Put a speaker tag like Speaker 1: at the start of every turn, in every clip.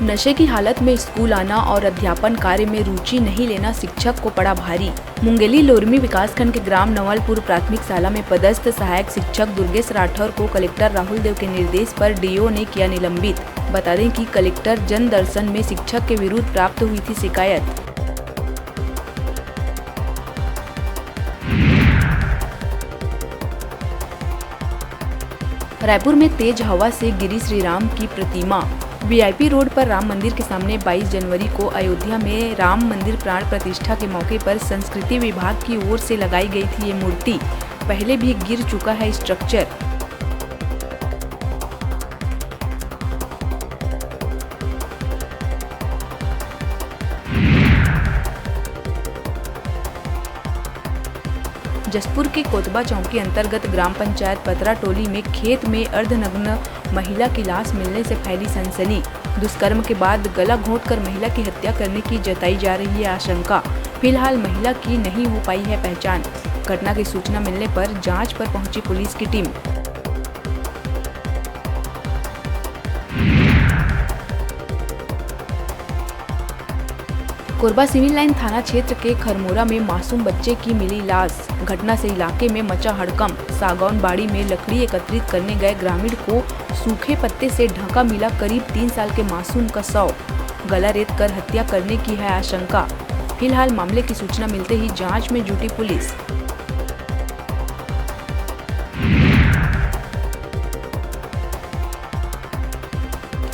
Speaker 1: नशे की हालत में स्कूल आना और अध्यापन कार्य में रुचि नहीं लेना शिक्षक को पड़ा भारी। मुंगेली लोरमी विकासखंड के ग्राम नवलपुर प्राथमिक शाला में पदस्थ सहायक शिक्षक दुर्गेश राठौर को कलेक्टर राहुल देव के निर्देश पर डीओ ने किया निलंबित। बता दें कि कलेक्टर जन दर्शन में शिक्षक के विरुद्ध प्राप्त हुई थी शिकायत। रायपुर में तेज हवा से गिरी श्री राम की प्रतिमा। वीआईपी रोड पर राम मंदिर के सामने 22 जनवरी को अयोध्या में राम मंदिर प्राण प्रतिष्ठा के मौके पर संस्कृति विभाग की ओर से लगाई गई थी ये मूर्ति। पहले भी गिर चुका है स्ट्रक्चर। जसपुर के कोतबा चौकी अंतर्गत ग्राम पंचायत पतरा टोली में खेत में अर्धनग्न महिला की लाश मिलने से फैली सनसनी। दुष्कर्म के बाद गला घोंटकर महिला की हत्या करने की जताई जा रही है आशंका। फिलहाल महिला की नहीं हो पाई है पहचान। घटना की सूचना मिलने पर जांच पर पहुंची पुलिस की टीम। कोरबा सिविल लाइन थाना क्षेत्र के खरमोरा में मासूम बच्चे की मिली लाश। घटना से इलाके में मचा हड़कंप। सागौन बाड़ी में लकड़ी एकत्रित करने गए ग्रामीण को सूखे पत्ते से ढका मिला करीब 3 साल के मासूम का शव। गला रेत कर हत्या करने की है आशंका। फिलहाल मामले की सूचना मिलते ही जांच में जुटी पुलिस।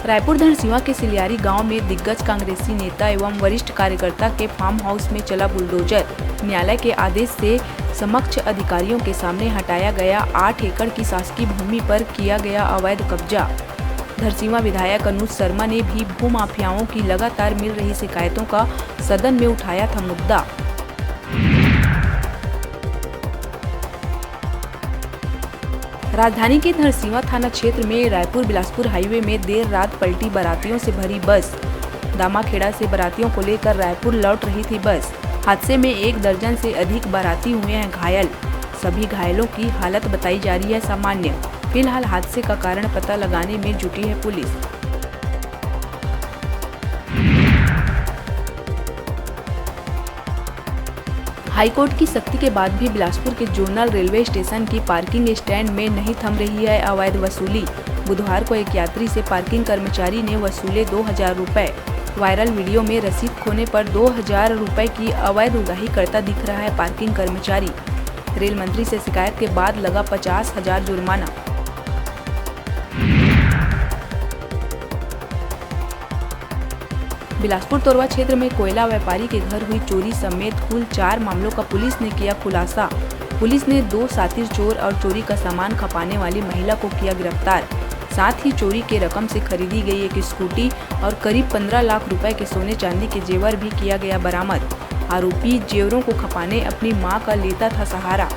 Speaker 1: रायपुर धरसींवा के सिलियारी गांव में दिग्गज कांग्रेसी नेता एवं वरिष्ठ कार्यकर्ता के फार्म हाउस में चला बुलडोजर। न्यायालय के आदेश से समक्ष अधिकारियों के सामने हटाया गया 8 एकड़ की शासकीय भूमि पर किया गया अवैध कब्जा। धरसींवा विधायक अनुज शर्मा ने भी भूमाफियाओं की लगातार मिल रही शिकायतों का सदन में उठाया था मुद्दा। राजधानी के धरसींवा थाना क्षेत्र में रायपुर बिलासपुर हाईवे में देर रात पलटी बारातियों से भरी बस। दामाखेड़ा से बारातियों को लेकर रायपुर लौट रही थी बस। हादसे में 1 दर्जन से अधिक बाराती हुए हैं घायल। सभी घायलों की हालत बताई जा रही है सामान्य। फिलहाल हादसे का कारण पता लगाने में जुटी है पुलिस। हाईकोर्ट की सख्ती के बाद भी बिलासपुर के जोनल रेलवे स्टेशन की पार्किंग स्टैंड में नहीं थम रही है अवैध वसूली। बुधवार को एक यात्री से पार्किंग कर्मचारी ने वसूले 2000 रुपए। वायरल वीडियो में रसीद खोने पर 2000 रुपए की अवैध उगाही करता दिख रहा है पार्किंग कर्मचारी। रेल मंत्री से शिकायत के बाद लगा 50,000 जुर्माना। बिलासपुर तोरवा क्षेत्र में कोयला व्यापारी के घर हुई चोरी समेत कुल 4 मामलों का पुलिस ने किया खुलासा। पुलिस ने 2 सातिर चोर और चोरी का सामान खपाने वाली महिला को किया गिरफ्तार। साथ ही चोरी के रकम से खरीदी गई एक स्कूटी और करीब 15 लाख रुपए के सोने चांदी के जेवर भी किया गया बरामद। आरोपी जेवरों को खपाने अपनी मां का लेता था सहारा।